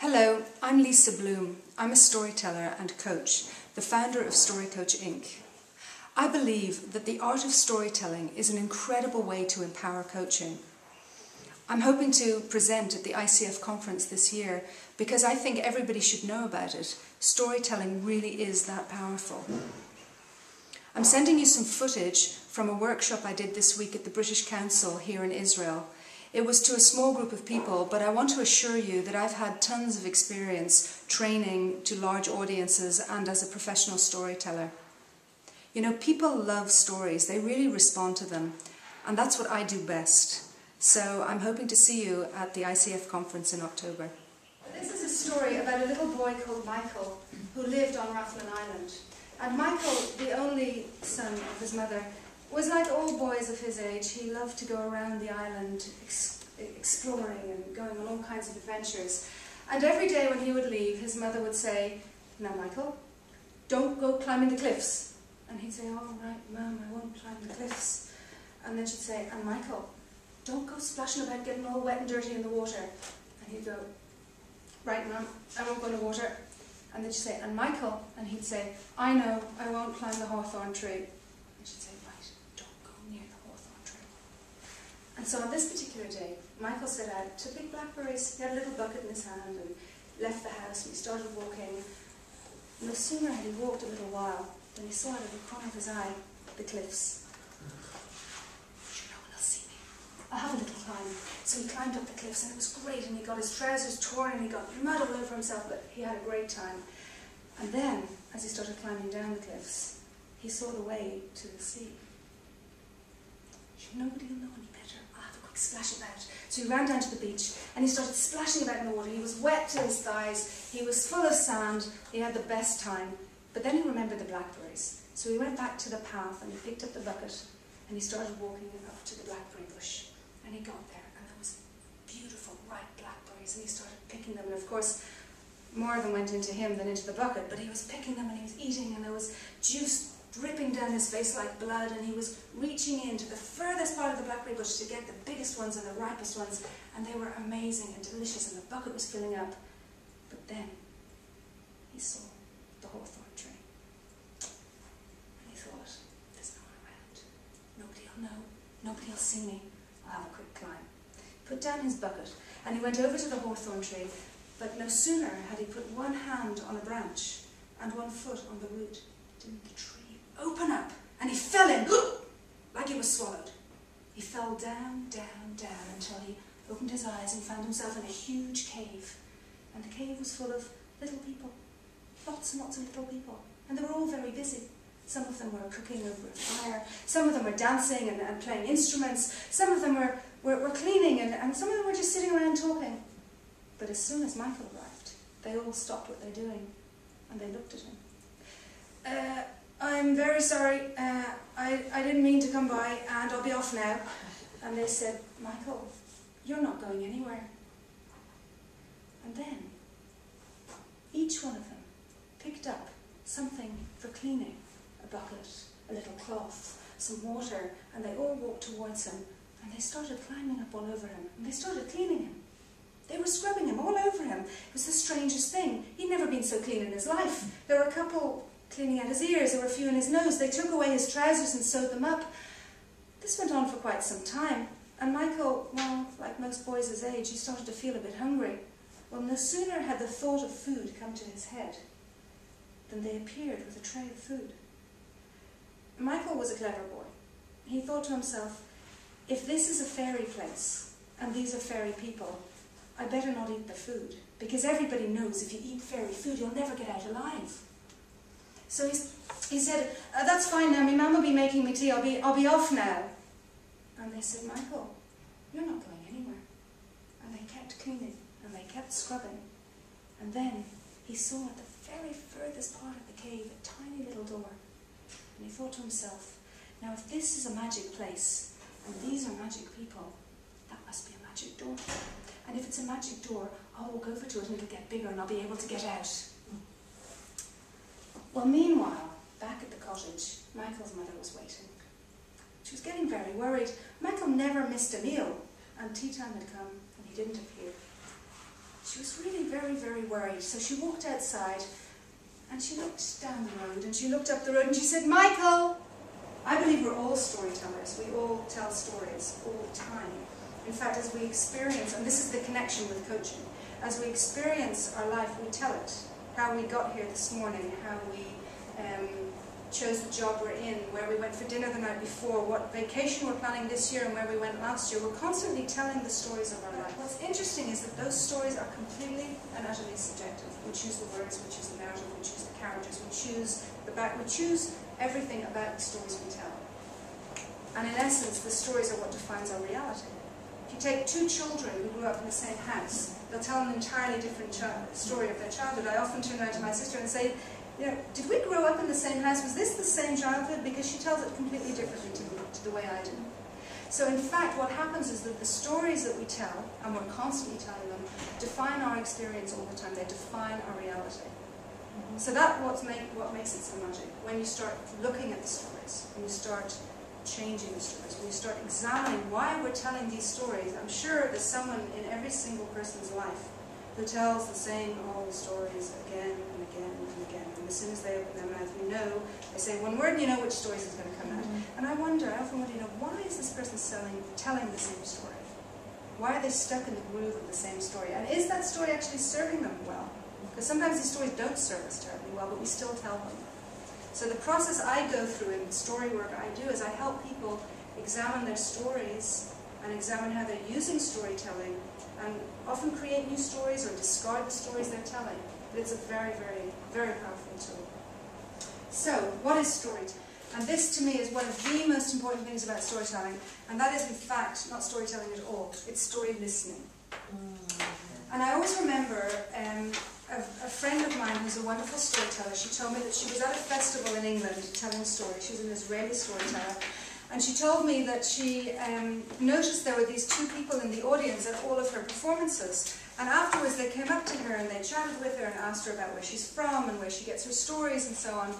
Hello, I'm Lisa Bloom. I'm a storyteller and coach, the founder of Story Coach Inc. I believe that the art of storytelling is an incredible way to empower coaching. I'm hoping to present at the ICF conference this year because I think everybody should know about it. Storytelling really is that powerful. I'm sending you some footage from a workshop I did this week at the British Council here in Israel. It was to a small group of people, but I want to assure you that I've had tons of experience training to large audiences and as a professional storyteller. You know, people love stories, they really respond to them, and that's what I do best. So I'm hoping to see you at the ICF conference in October. This is a story about a little boy called Michael who lived on Rathlin Island. And Michael, the only son of his mother, was like all boys of his age. He loved to go around the island exploring and going on all kinds of adventures. And every day when he would leave, his mother would say, "Now Michael, don't go climbing the cliffs." And he'd say, "Oh right, Mum, I won't climb the cliffs." And then she'd say, "And Michael, don't go splashing about getting all wet and dirty in the water." And he'd go, "Right, Mum, I won't go in the water." And then she'd say, "And Michael," and he'd say, "I know, I won't climb the hawthorn tree." And she'd say, "Right, don't go near the hawthorn tree." And so on this particular day, Michael set out to pick blackberries. He had a little bucket in his hand and left the house and he started walking. No sooner had he walked a little while than he saw out of the corner of his eye the cliffs. "You know, they'll see me. I'll have a little climb." So he climbed up the cliffs and it was great, and he got his trousers torn and he got mud all over himself, but he had a great time. And then, as he started climbing down the cliffs, he saw the way to the sea. "Nobody will know any better. I'll have a quick splash about." So he ran down to the beach and he started splashing about in the water. He was wet to his thighs, he was full of sand, he had the best time. But then he remembered the blackberries. So he went back to the path and he picked up the bucket and he started walking up to the blackberry bush. And he got there and there was beautiful ripe blackberries and he started picking them. And of course, more of them went into him than into the bucket, but he was picking them and he was eating, and there was juice dripping down his face like blood, and he was reaching into the furthest part of the blackberry bush to get the biggest ones and the ripest ones, and they were amazing and delicious, and the bucket was filling up. But then he saw the hawthorn tree, and he thought, "There's no one around. Nobody will know. Nobody will see me. I'll have a quick climb." Put down his bucket, and he went over to the hawthorn tree, but no sooner had he put one hand on a branch and one foot on the root, didn't the tree open up, and he fell in, like he was swallowed. He fell down, down, down, until he opened his eyes and found himself in a huge cave. And the cave was full of little people, lots and lots of little people, and they were all very busy. Some of them were cooking over a fire, some of them were dancing and playing instruments, some of them were cleaning, and some of them were just sitting around talking. But as soon as Michael arrived, they all stopped what they're doing, and they looked at him. "I'm very sorry, I didn't mean to come by, and I'll be off now." And they said, "Michael, you're not going anywhere." And then, each one of them picked up something for cleaning, a bucket, a little cloth, some water, and they all walked towards him, and they started climbing up all over him, and they started cleaning him. They were scrubbing him all over him. It was the strangest thing. He'd never been so clean in his life. There were a couple cleaning out his ears, there were a few in his nose. They took away his trousers and sewed them up. This went on for quite some time, and Michael, well, like most boys his age, he started to feel a bit hungry. Well, no sooner had the thought of food come to his head than they appeared with a tray of food. Michael was a clever boy. He thought to himself, if this is a fairy place, and these are fairy people, I better not eat the food, because everybody knows if you eat fairy food, you'll never get out alive. So he said, "That's fine now, my mum will be making me tea, I'll be off now." And they said, "Michael, you're not going anywhere." And they kept cleaning, and they kept scrubbing. And then he saw at the very furthest part of the cave a tiny little door. And he thought to himself, now if this is a magic place, and these are magic people, that must be a magic door. And if it's a magic door, I'll walk over to it and it'll get bigger and I'll be able to get out. Well, meanwhile, back at the cottage, Michael's mother was waiting. She was getting very worried. Michael never missed a meal, and tea time had come and he didn't appear. She was really very, very worried. So she walked outside and she looked down the road and she looked up the road and she said, Michael, I believe we're all storytellers. We all tell stories all the time. In fact, as we experience, and this is the connection with coaching, as we experience our life, we tell it. How we got here this morning, how we chose the job we're in, where we went for dinner the night before, what vacation we're planning this year and where we went last year. We're constantly telling the stories of our life. What's interesting is that those stories are completely and utterly subjective. We choose the words, we choose the narrative, we choose the characters, we choose the back, we choose everything about the stories we tell. And in essence, the stories are what defines our reality. If you take two children who grew up in the same house, they'll tell an entirely different story of their childhood. I often turn around to my sister and say, you know, did we grow up in the same house? Was this the same childhood? Because she tells it completely differently to the way I do. So in fact, what happens is that the stories that we tell, and we're constantly telling them, define our experience all the time. They define our reality. So that's what makes it so magic. When you start looking at the stories, when you start changing the stories, when you start examining why we're telling these stories, I'm sure there's someone in every single person's life who tells the same old stories again and again and again. And as soon as they open their mouth, you know, they say one word and you know which stories is going to come out. And I often wonder, you know, why is this person telling the same story? Why are they stuck in the groove of the same story? And is that story actually serving them well? Because sometimes these stories don't serve us terribly well, but we still tell them. So the process I go through in the story work I do is I help people examine their stories and examine how they're using storytelling and often create new stories or discard the stories they're telling. But it's a very, very, very powerful tool. So, what is storytelling? And this to me is one of the most important things about storytelling, and that is in fact not storytelling at all, it's story listening. And I always remember a friend of mine who's a wonderful storyteller. She told me that she was at a festival in England telling stories. She's an Israeli storyteller. And she told me that she noticed there were these two people in the audience at all of her performances. And afterwards they came up to her and they chatted with her and asked her about where she's from and where she gets her stories and so on.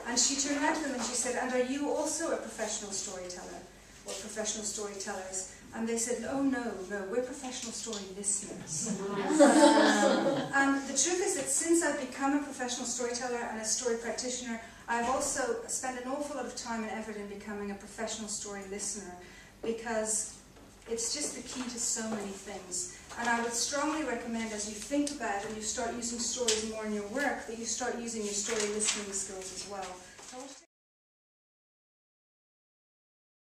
And she turned around to them and she said, and are you also a professional storyteller or professional storytellers? And they said, oh no, we're professional story listeners. And the truth is that since I've become a professional storyteller and a story practitioner, I've also spent an awful lot of time and effort in becoming a professional story listener, because it's just the key to so many things. And I would strongly recommend, as you think about and you start using stories more in your work, that you start using your story listening skills as well.